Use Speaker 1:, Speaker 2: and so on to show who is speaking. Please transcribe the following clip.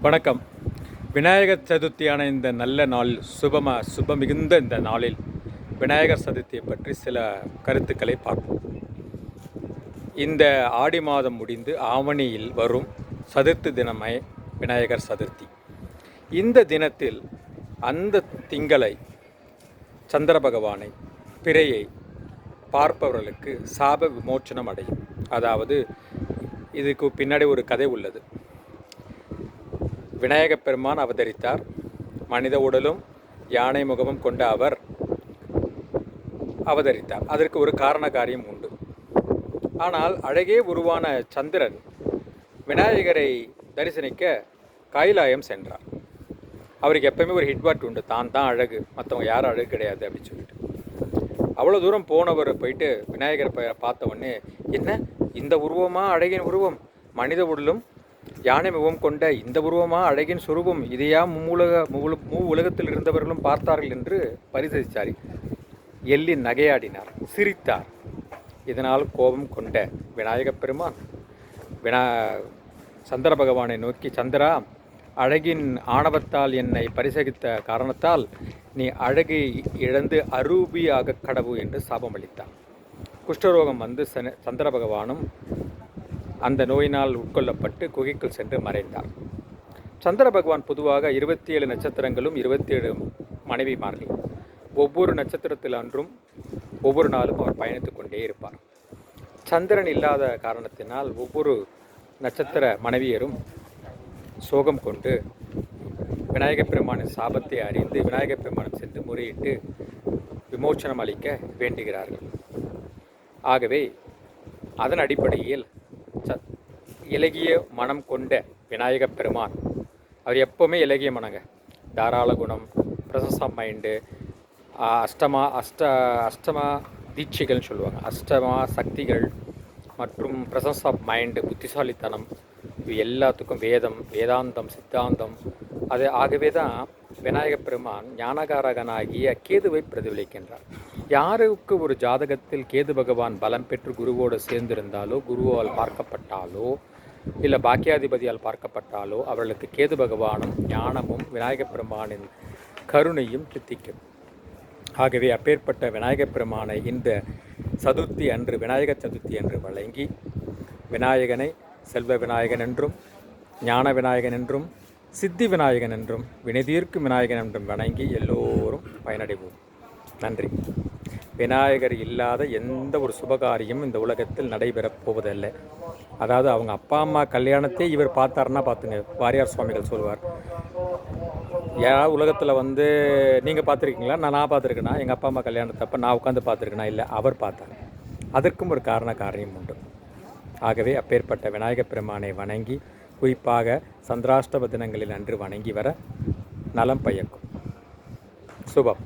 Speaker 1: வணக்கம். விநாயகர் சதுர்த்தியான இந்த நல்ல நாளில் சுபமிகுந்த இந்த நாளில் விநாயகர் சதுர்த்தியை பற்றி சில கருத்துக்களை பார்ப்போம். இந்த ஆடி மாதம் முடிந்து ஆவணியில் வரும் சதுர்த்தி தினமே விநாயகர் சதுர்த்தி. இந்த தினத்தில் அந்த திங்களை, சந்திர பகவானை, பிறையை பார்ப்பவர்களுக்கு சாப விமோச்சனம் அடையும். அதாவது இதுக்கு பின்னாடி ஒரு கதை உள்ளது. விநாயகப் பெருமான் அவதரித்தார். மனித உடலும் யானை முகமும் கொண்ட அவர் அவதரித்தார். அதற்கு ஒரு காரண காரியம் உண்டு. ஆனால் அழகே உருவான சந்திரன் விநாயகரை தரிசனிக்க கைலாயம் சென்றார். அவருக்கு எப்பவுமே ஒரு ஹிட்பாட் உண்டு, தான் அழகு, மற்றவங்க யாரும் அழகு கிடையாது அப்படின்னு சொல்லிட்டு. அவ்வளோ தூரம் போனவர் போயிட்டு விநாயகரை பார்த்த உடனே, என்ன இந்த உருவமா அழகின் உருவம், மனித உடலும் யானை முகம் கொண்ட இந்த உருவமா அழகின் சுரூபம், இதையா உலகத்தில் இருந்தவர்களும் பார்த்தார்கள் என்று பரிசோதித்தார். எள்ளி நகையாடினார், சிரித்தார். இதனால் கோபம் கொண்ட விநாயகப் பெருமான் சந்திர பகவானை நோக்கி, சந்திரா, அழகின் ஆணவத்தால் என்னை பரிசகித்த காரணத்தால் நீ அழகை இழந்து அரூபியாக கடவு என்று சாபம் அளித்தார். குஷ்டரோகம் வந்து சந்திர பகவானும் அந்த நோயினால் உட்கொள்ளப்பட்டு குகைக்குள் சென்று மறைந்தார். சந்திர பகவான் பொதுவாக 27 நட்சத்திரங்களும் 27 மனைவிமார்கள். ஒவ்வொரு நட்சத்திரத்தில் அன்றும் ஒவ்வொரு நாளும் அவர் பயணித்து கொண்டே இருப்பார். சந்திரன் இல்லாத காரணத்தினால் ஒவ்வொரு நட்சத்திர மனைவியரும் சோகம் கொண்டு விநாயகப் பெருமானின் சாபத்தை அறிந்து விநாயகப் பெருமானம் சென்று முறையிட்டு விமோச்சனம் அளிக்க வேண்டுகிறார்கள். ஆகவே அதன் அடிப்படையில் இலகிய மனம் கொண்ட விநாயகப் பெருமான், அவர் எப்போவுமே இலகிய மனங்க, தாராள குணம், ப்ரெசன்ஸ் ஆஃப் மைண்டு, அஷ்டமா தீட்சைகள்னு சொல்லுவாங்க, அஷ்டமா சக்திகள் மற்றும் ப்ரெசன்ஸ் ஆஃப் மைண்டு, புத்திசாலித்தனம், இது எல்லாத்துக்கும் வேதம், வேதாந்தம், சித்தாந்தம். அது ஆகவே தான் விநாயகப் பெருமான் ஞானகாரகனாகிய கேதுவை பிரதிபலிக்கின்றார். யாருக்கு ஒரு ஜாதகத்தில் கேது பகவான் பலம் பெற்று குருவோடு சேர்ந்திருந்தாலோ, குருவால் பார்க்கப்பட்டாலோ, இல்லை பாக்கியாதிபதியால் பார்க்கப்பட்டாலோ, அவர்களுக்கு கேது பகவானும் ஞானமும் விநாயகப் பெருமானின் கருணையும் சித்திக்கும். ஆகவே அப்பேற்பட்ட விநாயகப் பெருமானை இந்த சதுர்த்தி அன்று, விநாயகர் சதுர்த்தி அன்று வழங்கி விநாயகனை செல்வ விநாயகன் என்றும், ஞான விநாயகன் என்றும், சித்தி விநாயகன் என்றும், வினைதீர்க்கும் விநாயகன் என்றும் வணங்கி எல்லோரும் பயனடைவோம். நன்றி. விநாயகர் இல்லாத எந்த ஒரு சுபகாரியம் இந்த உலகத்தில் நடைபெறப் போவதில்லை. அதாவது அவங்க அப்பா அம்மா கல்யாணத்தை இவர் பார்த்தாருன்னா பார்த்துங்க. வாரியார் சுவாமிகள் சொல்லுவார், யாராவது உலகத்தில் வந்து நீங்கள் பார்த்துருக்கீங்களா? நான் பார்த்துருக்கேனா? எங்கள் அப்பா அம்மா கல்யாணத்தை அப்போ நான் உட்காந்து பார்த்துருக்கேனா? இல்லை, அவர் பார்த்தார். அதற்கும் ஒரு காரியம் உண்டு. ஆகவே அப்பேற்பட்ட விநாயகப் பெருமானை வணங்கி, குறிப்பாக சந்திராஷ்டம தினங்களில் அன்று வணங்கி வர நலம் பயக்கும். சுபம்.